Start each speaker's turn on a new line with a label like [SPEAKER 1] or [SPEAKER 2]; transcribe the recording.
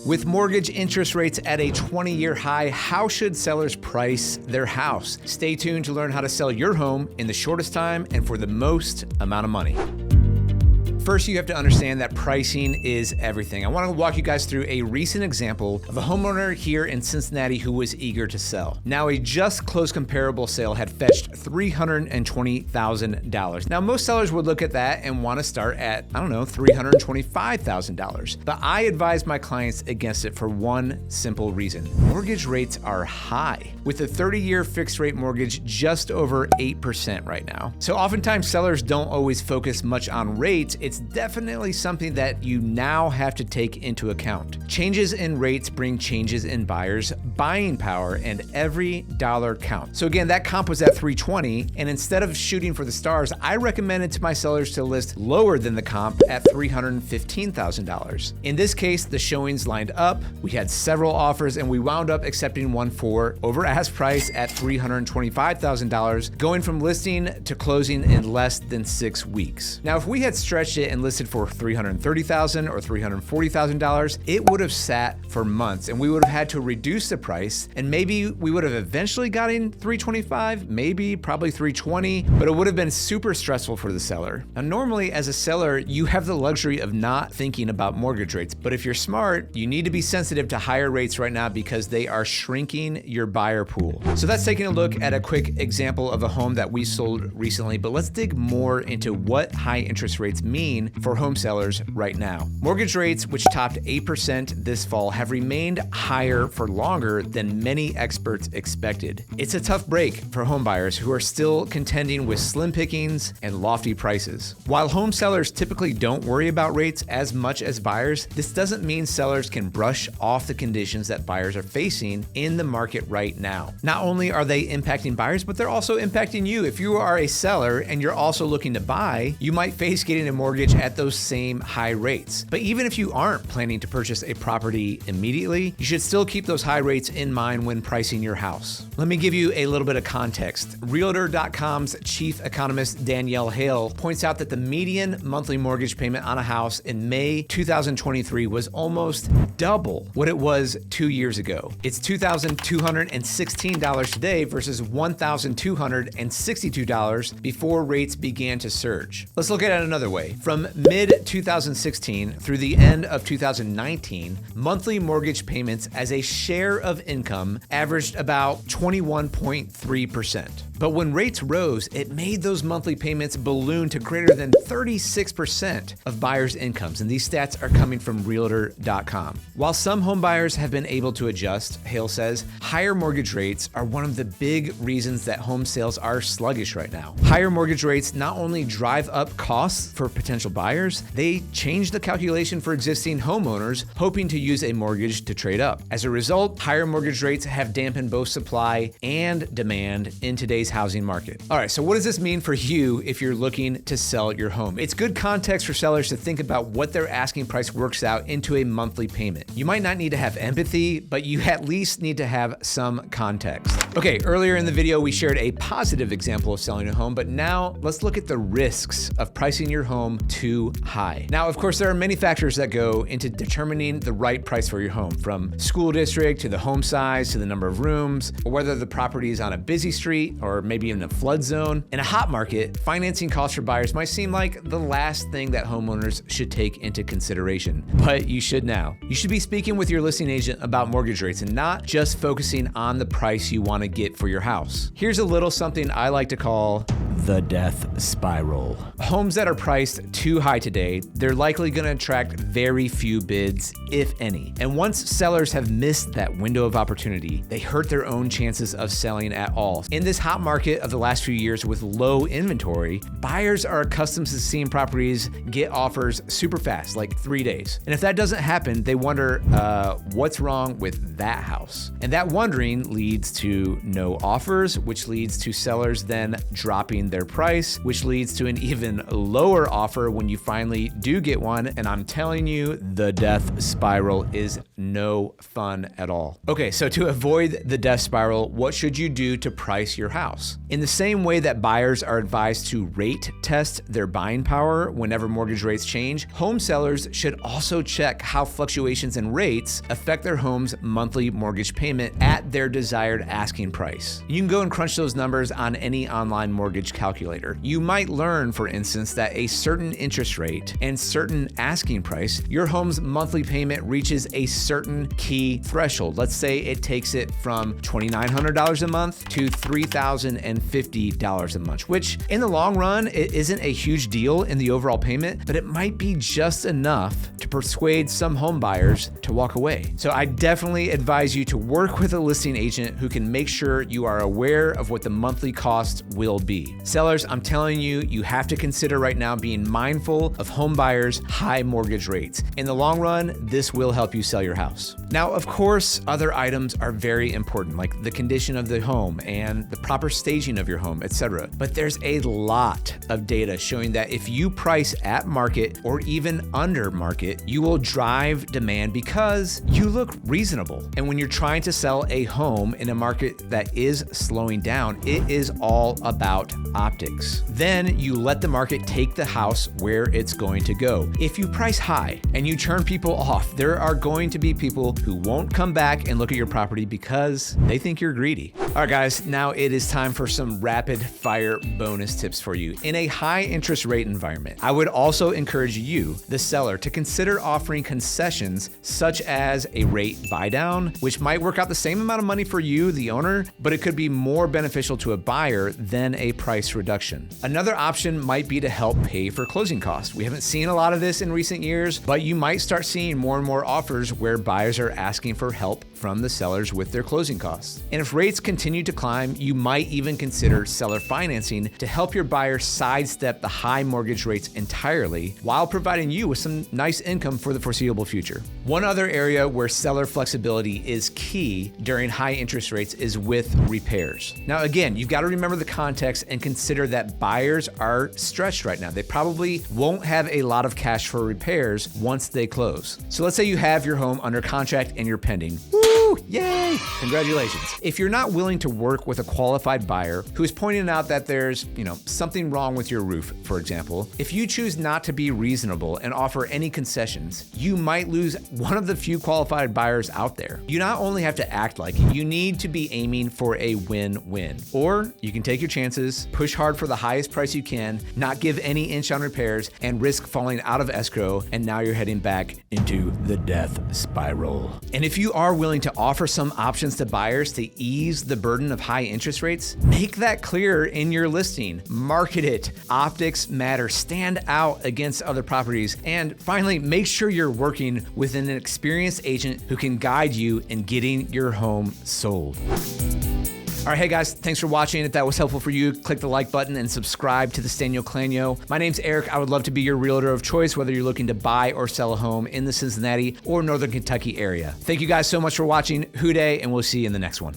[SPEAKER 1] With mortgage interest rates at a 20-year high, how should sellers price their house? Stay tuned to learn how to sell your home in the shortest time and for the most amount of money. First, you have to understand that pricing is everything. I want to walk you guys through a recent example of a homeowner here in Cincinnati who was eager to sell. Now, a just closed comparable sale had fetched $320,000. Now, most sellers would look at that and want to start at, $325,000. But I advise my clients against it for one simple reason. Mortgage rates are high, with a 30-year fixed rate mortgage just over 8% right now. So oftentimes sellers don't always focus much on rates. It's definitely something that you now have to take into account. Changes in rates bring changes in buyers' buying power, and every dollar counts. So again, that comp was at $320,000, and instead of shooting for the stars, I recommended to my sellers to list lower than the comp at $315,000. In this case, the showings lined up, we had several offers, and we wound up accepting one for over ask price at $325,000, going from listing to closing in less than 6 weeks. Now, if we had stretched it and listed for $330,000 or $340,000, it would have sat for months, and we would have had to reduce the price, and maybe we would have eventually gotten $325,000, probably $320,000, but it would have been super stressful for the seller. Now, normally as a seller, you have the luxury of not thinking about mortgage rates, but if you're smart, you need to be sensitive to higher rates right now because they are shrinking your buyer pool. So that's taking a look at a quick example of a home that we sold recently, but let's dig more into what high interest rates mean for home sellers right now. Mortgage rates, which topped 8% this fall, have remained higher for longer than many experts expected. It's a tough break for home buyers who are still contending with slim pickings and lofty prices. While home sellers typically don't worry about rates as much as buyers, this doesn't mean sellers can brush off the conditions that buyers are facing in the market right now. Not only are they impacting buyers, but they're also impacting you. If you are a seller and you're also looking to buy, you might face getting a mortgage at those same high rates. But even if you aren't planning to purchase a property immediately, you should still keep those high rates in mind when pricing your house. Let me give you a little bit of context. Realtor.com's chief economist Danielle Hale points out that the median monthly mortgage payment on a house in May 2023 was almost double what it was 2 years ago. It's $2,216 today versus $1,262 before rates began to surge. Let's look at it another way. From mid-2016 through the end of 2019, monthly mortgage payments as a share of income averaged about 21.3%. But when rates rose, it made those monthly payments balloon to greater than 36% of buyers' incomes, and these stats are coming from Realtor.com. While some home buyers have been able to adjust, Hale says, higher mortgage rates are one of the big reasons that home sales are sluggish right now. Higher mortgage rates not only drive up costs for potential buyers, they change the calculation for existing homeowners hoping to use a mortgage to trade up. As a result, higher mortgage rates have dampened both supply and demand in today's housing market. All right, so what does this mean for you if you're looking to sell your home? It's good context for sellers to think about what their asking price works out into a monthly payment. You might not need to have empathy, but you at least need to have some context. Okay, earlier in the video, we shared a positive example of selling a home, but now let's look at the risks of pricing your home too high. Now, of course, there are many factors that go into determining the right price for your home, from school district to the home size to the number of rooms, or whether the property is on a busy street or maybe in a flood zone. In a hot market, financing costs for buyers might seem like the last thing that homeowners should take into consideration, but you should now. You should be speaking with your listing agent about mortgage rates and not just focusing on the price you want to get for your house. Here's a little something I like to call the death spiral. Homes that are priced too high today, they're likely going to attract very few bids, if any. And once sellers have missed that window of opportunity, they hurt their own chances of selling at all. In this hot market of the last few years with low inventory, buyers are accustomed to seeing properties get offers super fast, like 3 days. And if that doesn't happen, they wonder, what's wrong with that house? And that wondering leads to no offers, which leads to sellers then dropping their price, which leads to an even lower offer when you finally do get one. And I'm telling you, the death spiral is no fun at all. Okay, so to avoid the death spiral, what should you do to price your house? In the same way that buyers are advised to rate test their buying power whenever mortgage rates change, home sellers should also check how fluctuations in rates affect their home's monthly mortgage payment at their desired asking price. You can go and crunch those numbers on any online mortgage calculator. You might learn, for instance, that a certain interest rate and certain asking price, your home's monthly payment reaches a certain key threshold. Let's say it takes it from $2,900 a month to $3,050 a month, which in the long run, it isn't a huge deal in the overall payment, but it might be just enough to persuade some home buyers to walk away. So I definitely advise you to work with a listing agent who can make sure you are aware of what the monthly cost will be. Sellers, I'm telling you, you have to consider right now being mindful of home buyers' high mortgage rates. In the long run, this will help you sell your house. Now, of course, other items are very important, like the condition of the home and the proper staging of your home, etc. But there's a lot of data showing that if you price at market or even under market, you will drive demand because you look reasonable. And when you're trying to sell a home in a market that is slowing down, it is all about optics. Then you let the market take the house where it's going to go. If you price high and you turn people off, there are going to be people who won't come back and look at your property because they think you're greedy. All right, guys, now it is time for some rapid fire bonus tips for you. In a high interest rate environment, I would also encourage you, the seller, to consider offering concessions such as a rate buy down, which might work out the same amount of money for you, the owner, but it could be more beneficial to a buyer than a price reduction. Another option might be to help pay for closing costs. We haven't seen a lot of this in recent years, but you might start seeing more and more offers where buyers are asking for help from the sellers with their closing costs. And if rates continue to climb, you might even consider seller financing to help your buyer sidestep the high mortgage rates entirely while providing you with some nice income for the foreseeable future. One other area where seller flexibility is key during high interest rates is with repairs. Now, again, you've got to remember the context and consider that buyers are stretched right now. They probably won't have a lot of cash for repairs once they close. So let's say you have your home under contract and you're pending. Woo! Yay! Congratulations. If you're not willing to work with a qualified buyer who is pointing out that there's, something wrong with your roof, for example, if you choose not to be reasonable and offer any concessions, you might lose one of the few qualified buyers out there. You not only have to act like it, you need to be aiming for a win-win. Or you can take your chances, push hard for the highest price you can, not give any inch on repairs, and risk falling out of escrow, and now you're heading back into the death spiral. And if you are willing to offer some options to buyers to ease the burden of high interest rates, make that clear in your listing. Market it. Optics matter. Stand out against other properties. And finally, make sure you're working with an experienced agent who can guide you in getting your home sold. All right, hey guys, thanks for watching. If that was helpful for you, click the like button and subscribe to the Sztanyo. My name's Eric. I would love to be your realtor of choice, whether you're looking to buy or sell a home in the Cincinnati or Northern Kentucky area. Thank you guys so much for watching. Hoo day, and we'll see you in the next one.